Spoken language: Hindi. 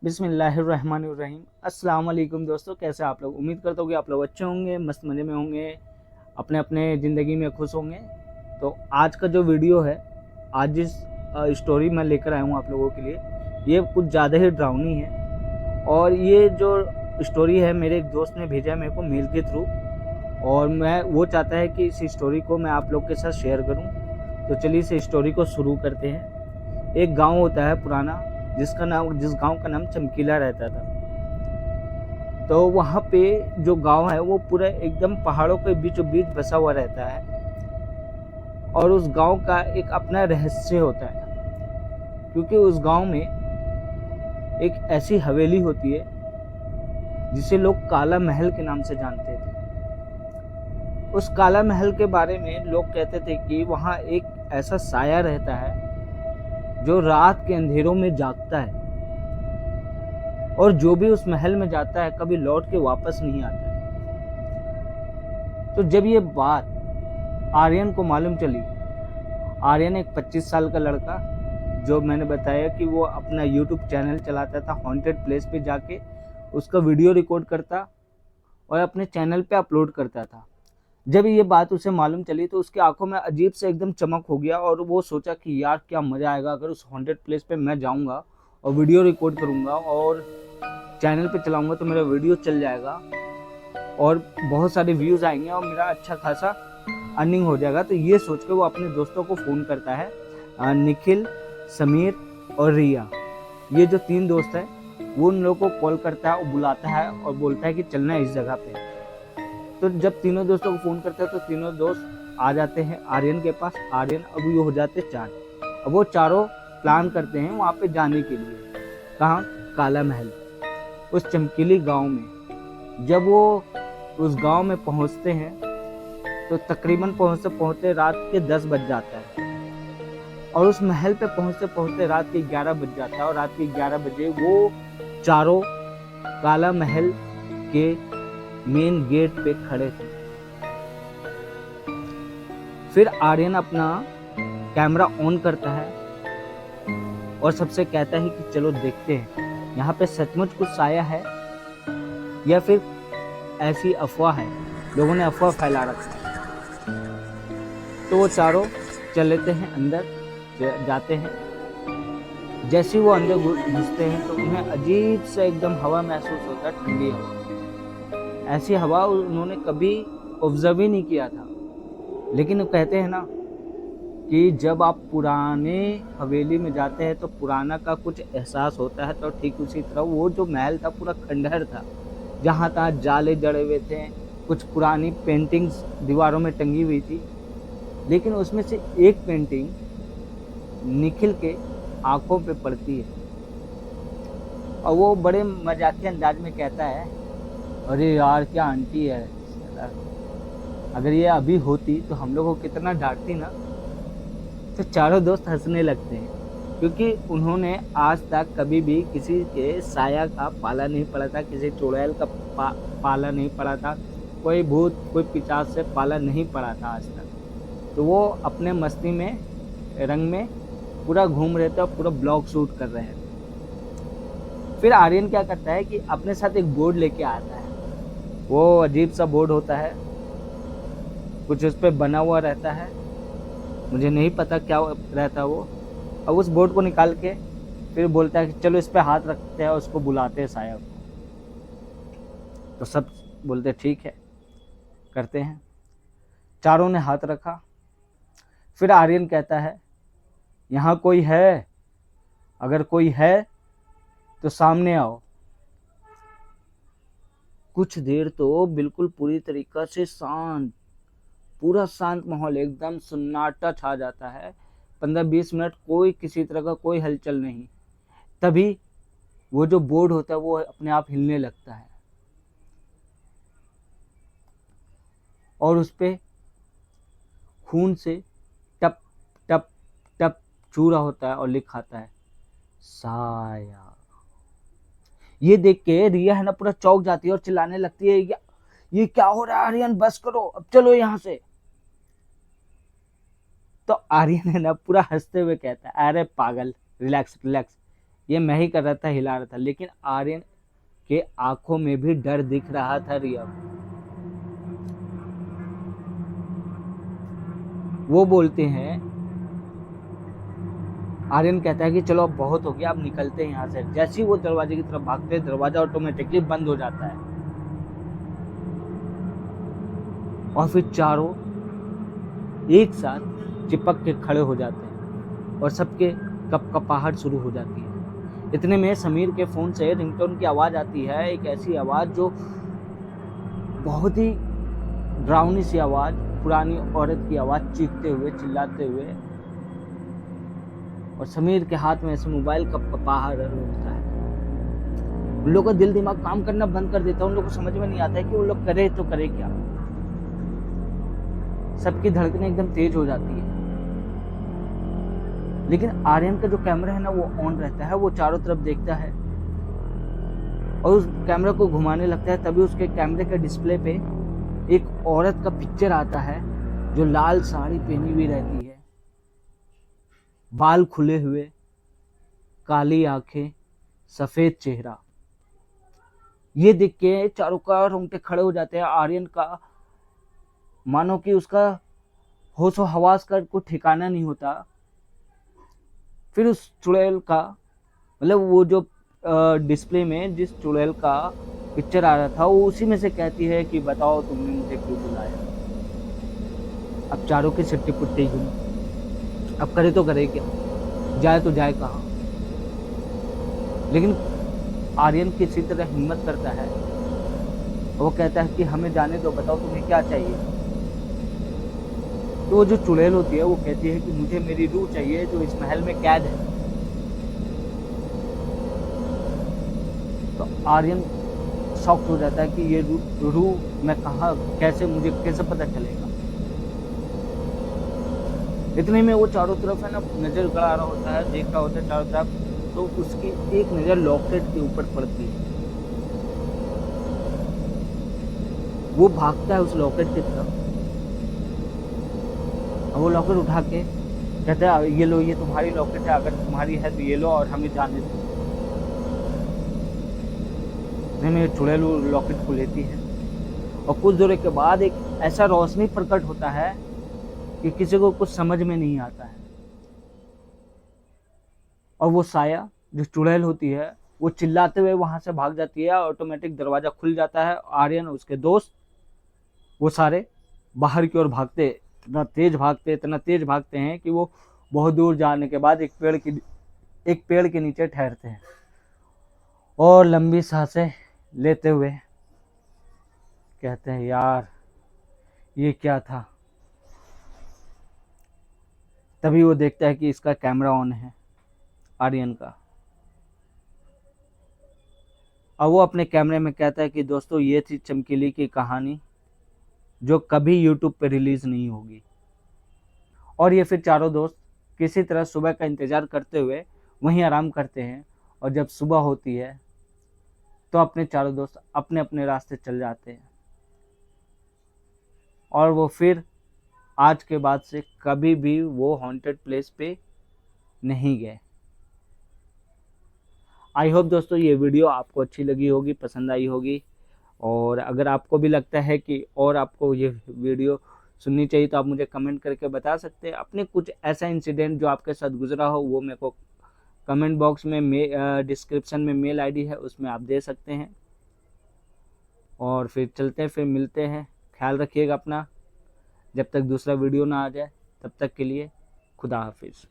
बिस्मिल्लाहिर्रहमानिर्रहीम। अस्सलाम वालेकुम दोस्तों, कैसे आप लोग? उम्मीद करता हूँ कि आप लोग अच्छे होंगे, मस्त मज़े में होंगे, अपने अपने ज़िंदगी में खुश होंगे। तो आज का जो वीडियो है, आज जिस स्टोरी मैं लेकर आया हूँ आप लोगों के लिए, ये कुछ ज़्यादा ही डरावनी है। और ये जो स्टोरी है मेरे एक दोस्त ने भेजा है मेरे को मेल के थ्रू, और मैं वो चाहता है कि इस स्टोरी को मैं आप लोग के साथ शेयर करूँ। तो चलिए इस स्टोरी को शुरू करते हैं। एक गांव होता है पुराना, जिस गांव का नाम चमकीला रहता था। तो वहाँ पे जो गांव है वो पूरा एकदम पहाड़ों के बीचों बीच बसा हुआ रहता है, और उस गांव का एक अपना रहस्य होता है, क्योंकि उस गांव में एक ऐसी हवेली होती है जिसे लोग काला महल के नाम से जानते थे। उस काला महल के बारे में लोग कहते थे कि वहाँ एक ऐसा साया रहता है जो रात के अंधेरों में जागता है, और जो भी उस महल में जाता है कभी लौट के वापस नहीं आता है। तो जब ये बात आर्यन को मालूम चली, आर्यन एक 25 साल का लड़का, जो मैंने बताया कि वो अपना यूट्यूब चैनल चलाता था, हॉन्टेड प्लेस पे जाके उसका वीडियो रिकॉर्ड करता और अपने चैनल पे अपलोड करता था। जब ये बात उसे मालूम चली तो उसकी आंखों में अजीब से एकदम चमक हो गया, और वो सोचा कि यार क्या मज़ा आएगा अगर उस हॉन्टेड प्लेस पे मैं जाऊंगा और वीडियो रिकॉर्ड करूंगा और चैनल पे चलाऊंगा, तो मेरा वीडियो चल जाएगा और बहुत सारे व्यूज़ आएंगे और मेरा अच्छा खासा अर्निंग हो जाएगा। तो ये सोच के वो अपने दोस्तों को फ़ोन करता है, निखिल, समीर और रिया। ये जो 3 दोस्त हैं, वो उन लोगों को कॉल करता है और बुलाता है और बोलता है कि चलना है इस जगह पे। तो जब तीनों दोस्तों को फ़ोन करता है तो तीनों दोस्त आ जाते हैं आर्यन के पास। आर्यन अब ये हो जाते 4। अब वो चारों प्लान करते हैं वहाँ पे जाने के लिए। कहाँ? काला महल, उस चमकीली गांव में। जब वो उस गांव में पहुँचते हैं तो तकरीबन पहुँचते पहुँचते रात के 10 बज जाता है, और उस महल पे पहुँचते पहुँचते रात के 11 बज जाता है, और रात के 11 बजे वो चारों काला महल के मेन गेट पे खड़े थे। फिर आर्यन अपना कैमरा ऑन करता है और सबसे कहता है कि चलो देखते हैं यहाँ पे सचमुच कुछ साया है या फिर ऐसी अफवाह है, लोगों ने अफवाह फैला रखा है। तो वो चारों चल लेते हैं अंदर, जाते हैं। जैसे वो अंदर घुसते हैं तो उन्हें अजीब सा एकदम हवा महसूस होता है, ठंडी हवा। ऐसी हवा उन्होंने कभी ऑब्जर्व ही नहीं किया था। लेकिन वो कहते हैं ना कि जब आप पुराने हवेली में जाते हैं तो पुराना का कुछ एहसास होता है। तो ठीक उसी तरह वो जो महल था पूरा खंडहर था, जहाँ तहाँ जाले जड़े हुए थे, कुछ पुरानी पेंटिंग्स दीवारों में टंगी हुई थी। लेकिन उसमें से एक पेंटिंग निखिल के आंखों पे पड़ती है, और वो बड़े मजाकिया अंदाज में कहता है, अरे यार क्या आंटी है, अगर ये अभी होती तो हम लोग को कितना डांटती ना। तो चारों दोस्त हंसने लगते हैं, क्योंकि उन्होंने आज तक कभी भी किसी के साया का पाला नहीं पड़ा था, किसी चुड़ैल का पाला नहीं पड़ा था, कोई भूत कोई पिशाच से पाला नहीं पड़ा था आज तक। तो वो अपने मस्ती में रंग में पूरा घूम रहे थे और पूरा ब्लॉग शूट कर रहे हैं। फिर आर्यन क्या करता है कि अपने साथ एक बोर्ड लेके आता है। वो अजीब सा बोर्ड होता है, कुछ उस पर बना हुआ रहता है, मुझे नहीं पता क्या रहता है वो। अब उस बोर्ड को निकाल के फिर बोलता है कि चलो इस पे हाथ रखते हैं और उसको बुलाते हैं साया को। तो सब बोलते ठीक है, करते हैं। चारों ने हाथ रखा। फिर आर्यन कहता है, यहाँ कोई है? अगर कोई है तो सामने आओ। कुछ देर तो बिल्कुल पूरी तरीका से शांत, पूरा शांत माहौल, एकदम सन्नाटा छा जाता है। 15-20 मिनट कोई किसी तरह का कोई हलचल नहीं। तभी वो जो बोर्ड होता है वो अपने आप हिलने लगता है, और उस पे खून से टप टप टप छू रहा होता है और लिखा आता है साया। ये देख के रिया है ना पूरा चौंक जाती है और चिल्लाने लगती है, ये क्या हो रहा है आर्यन, बस करो, अब चलो यहाँ से। तो आर्यन है ना पूरा हंसते हुए कहता है, अरे पागल, रिलैक्स रिलैक्स, ये मैं ही कर रहा था, हिला रहा था, लेकिन आर्यन के आंखों में भी डर दिख रहा था रिया को। वो बोलते हैं, आर्यन कहता है कि चलो अब बहुत हो गया, अब निकलते हैं यहाँ से। जैसे ही वो दरवाजे की तरफ भागते हैं, दरवाजा ऑटोमेटिकली बंद हो जाता है और फिर चारों एक साथ चिपक के खड़े हो जाते हैं और सबके कपकपाहट शुरू हो जाती है। इतने में समीर के फोन से रिंगटोन की आवाज आती है, एक ऐसी आवाज जो बहुत ही डरावनी सी आवाज, पुरानी औरत की आवाज, चीखते हुए, चिल्लाते हुए, और समीर के हाथ में ऐसे मोबाइल कपकपाहट होता है। उन लोगों का दिल दिमाग काम करना बंद कर देता है। उन लोगों को समझ में नहीं आता है कि वो लोग करे तो करे क्या। सबकी धड़कनें एकदम तेज हो जाती है। लेकिन आर्यन का जो कैमरा है ना, वो ऑन रहता है। वो चारों तरफ देखता है और उस कैमरा को घुमाने लगता है। तभी उसके कैमरे के डिस्प्ले पे एक औरत का पिक्चर आता है जो लाल साड़ी पहनी हुई रहती है, बाल खुले हुए, काली आंखें, सफेद चेहरा। ये देख के चारों का रोंगटे खड़े हो जाते हैं। आर्यन का मानो कि उसका होश व हवास का कोई ठिकाना नहीं होता। फिर उस चुड़ैल का, मतलब वो जो डिस्प्ले में जिस चुड़ैल का पिक्चर आ रहा था, वो उसी में से कहती है कि बताओ तुमने मुझे क्यों बुलाया। अब चारों की सिट्टी पुट्टी हुई। अब करे तो करे क्या, जाए तो जाए कहाँ। लेकिन आर्यन किसी तरह हिम्मत करता है। वो कहता है कि हमें जाने दो, बताओ तुम्हें क्या चाहिए। तो वो जो चुड़ैल होती है वो कहती है कि मुझे मेरी रूह चाहिए जो इस महल में कैद है। तो आर्यन शॉक्ड हो जाता है कि ये रूह मैं कहाँ, कैसे, मुझे कैसे पता चलेगा। इतने में वो चारों तरफ है ना नजर गड़ा रहा होता है, देख रहा होता है चारों तरफ। तो उसकी एक नजर लॉकेट के ऊपर पड़ती है। वो भागता है उस लॉकेट की तरफ और वो लॉकेट उठा के कहता है ये लो, ये तुम्हारी लॉकेट है, अगर तुम्हारी है तो ये लो और हमें जाने दो। में चुड़ैल लॉकेट को लेती है और कुछ देर के बाद एक ऐसा रोशनी प्रकट होता है कि किसी को कुछ समझ में नहीं आता है। और वो साया जो चुड़ैल होती है वो चिल्लाते हुए वहां से भाग जाती है। ऑटोमेटिक दरवाजा खुल जाता है। आर्यन और उसके दोस्त वो सारे बाहर की ओर भागते, इतना तेज भागते हैं कि वो बहुत दूर जाने के बाद एक पेड़ के नीचे ठहरते हैं और लंबी सांसें लेते हुए कहते हैं, यार ये क्या था। तभी वो देखता है कि इसका कैमरा ऑन है, आर्यन का। और वो अपने कैमरे में कहता है कि दोस्तों ये थी चमकीली की कहानी जो कभी यूट्यूब पे रिलीज नहीं होगी। और ये फिर चारों दोस्त किसी तरह सुबह का इंतजार करते हुए वहीं आराम करते हैं। और जब सुबह होती है तो अपने चारों दोस्त अपने अपने रास्ते चल जाते हैं और वो फिर आज के बाद से कभी भी वो हॉन्टेड प्लेस पे नहीं गए। आई होप दोस्तों ये वीडियो आपको अच्छी लगी होगी, पसंद आई होगी। और अगर आपको भी लगता है कि और आपको ये वीडियो सुननी चाहिए तो आप मुझे कमेंट करके बता सकते हैं। अपने कुछ ऐसा इंसिडेंट जो आपके साथ गुजरा हो वो मेरे को कमेंट बॉक्स में डिस्क्रिप्शन में मेल आईडी है, उसमें आप दे सकते हैं। और फिर चलते हैं, फिर मिलते हैं। ख्याल रखिएगा अपना। जब तक दूसरा वीडियो ना आ जाए तब तक के लिए खुदा हाफिज़।